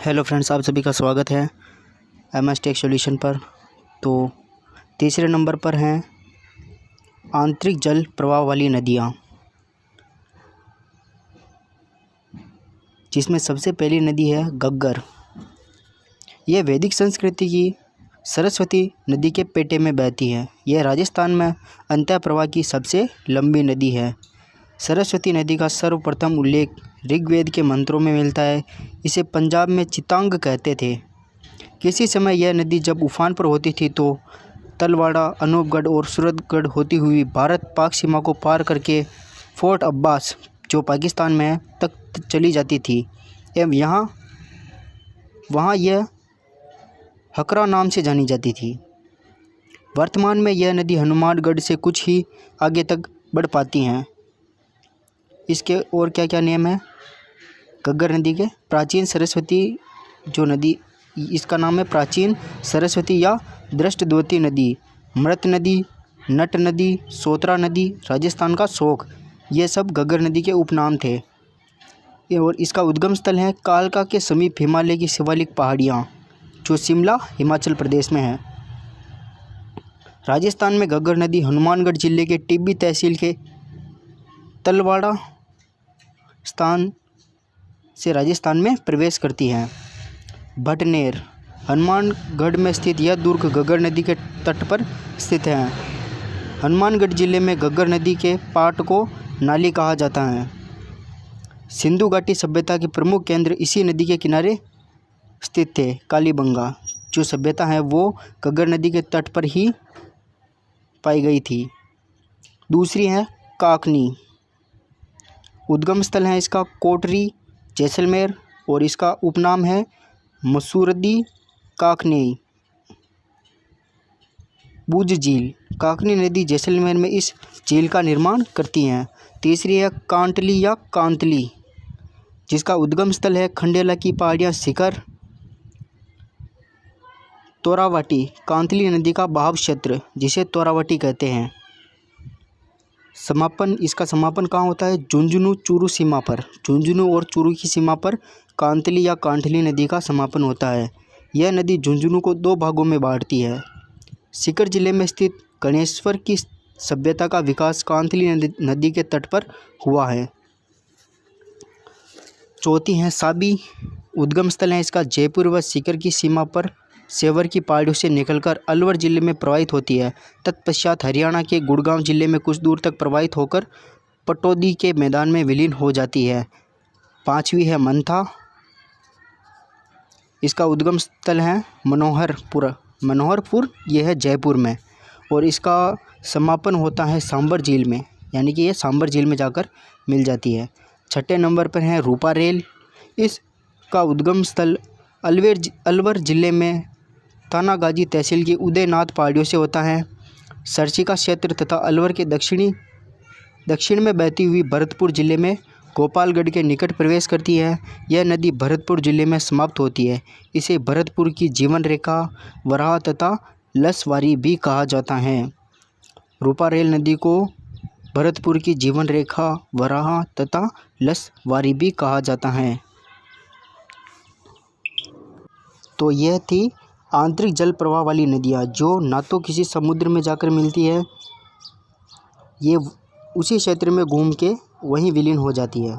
Hello friends, आप सभी का स्वागत है MS टेक सॉल्यूशन पर। तो तीसरे नंबर पर हैं आंतरिक जल प्रवाह वाली नदियाँ, जिसमें सबसे पहली नदी है घग्गर। यह वैदिक संस्कृति की सरस्वती नदी के पेटे में बहती है। यह राजस्थान में अंतः प्रवाह की सबसे लंबी नदी है। सरस्वती नदी का सर्वप्रथम उल्लेख ऋग्वेद के मंत्रों में मिलता है। इसे पंजाब में चितांग कहते थे। किसी समय यह नदी जब उफान पर होती थी तो तलवाड़ा, अनूपगढ़ और सूरतगढ़ होती हुई भारत पाक सीमा को पार करके फोर्ट अब्बास, जो पाकिस्तान में है, तक चली जाती थी एवं वहाँ यह हकरा नाम से जानी जाती थी। वर्तमान में यह नदी हनुमानगढ़ से कुछ ही आगे तक बढ़ पाती हैं। इसके और क्या क्या नियम है घग्गर नदी के? प्राचीन सरस्वती जो नदी, इसका नाम है प्राचीन सरस्वती या दृष्टद्वती नदी, मृत नदी, नट नदी, सोत्रा नदी, राजस्थान का शोक, ये सब घग्गर नदी के उपनाम थे। और इसका उद्गम स्थल है कालका के समीप हिमालय की शिवालिक पहाड़ियाँ, जो शिमला हिमाचल प्रदेश में है। राजस्थान में घग्गर नदी हनुमानगढ़ जिले के टिब्बी तहसील के तलवाड़ा स्थान से राजस्थान में प्रवेश करती है। भटनेर, हनुमानगढ़ में स्थित यह दुर्ग घग्गर नदी के तट पर स्थित है। हनुमानगढ़ जिले में घग्गर नदी के पाट को नाली कहा जाता है। सिंधु घाटी सभ्यता के प्रमुख केंद्र इसी नदी के किनारे स्थित थे। कालीबंगा जो सभ्यता है वो घग्गर नदी के तट पर ही पाई गई थी। दूसरी है काकनी, उद्गम स्थल है इसका कोटरी, जैसलमेर, और इसका उपनाम है मसूरदी काकनी। बूझ झील, काकनी नदी जैसलमेर में इस झील का निर्माण करती हैं। तीसरी है कांटली या कांतली, जिसका उद्गम स्थल है खंडेला की पहाड़ियाँ, शिखर, तोरावटी। कांतली नदी का बहाव क्षेत्र, जिसे तोरावटी कहते हैं। इसका समापन कहाँ होता है? झुंझुनू चूरू सीमा पर। झुंझुनू और चूरू की सीमा पर कांतली या कांठली नदी का समापन होता है। यह नदी झुंझुनू को दो भागों में बांटती है। सीकर जिले में स्थित गणेश्वर की सभ्यता का विकास कांतली नदी के तट पर हुआ है। चौथी है साबी, उद्गम स्थल है इसका जयपुर व सीकर की सीमा पर सेवर की पहाड़ियों से निकलकर अलवर जिले में प्रवाहित होती है। तत्पश्चात हरियाणा के गुड़गांव जिले में कुछ दूर तक प्रवाहित होकर पटौदी के मैदान में विलीन हो जाती है। पांचवी है मंथा, इसका उद्गम स्थल है मनोहरपुर, यह है जयपुर में, और इसका समापन होता है सांबर झील में, यानी कि यह सांबर झील में जाकर मिल जाती है। छठे नंबर पर है रूपा रेल, इसका उद्गम स्थल अलवर जिले में थानागाजी तहसील की उदयनाथ पहाड़ियों से होता है। सरसिका क्षेत्र तथा अलवर के दक्षिण में बहती हुई भरतपुर जिले में गोपालगढ़ के निकट प्रवेश करती है। यह नदी भरतपुर जिले में समाप्त होती है। इसे भरतपुर की जीवन रेखा, वराह तथा लसवारी भी कहा जाता है। रूपा रेल नदी को भरतपुर की जीवन रेखा, वराह तथा लसवारी भी कहा जाता है। तो यह थी आंतरिक जल प्रवाह वाली नदियाँ, जो ना तो किसी समुद्र में जाकर मिलती है, ये उसी क्षेत्र में घूम के वहीं विलीन हो जाती है।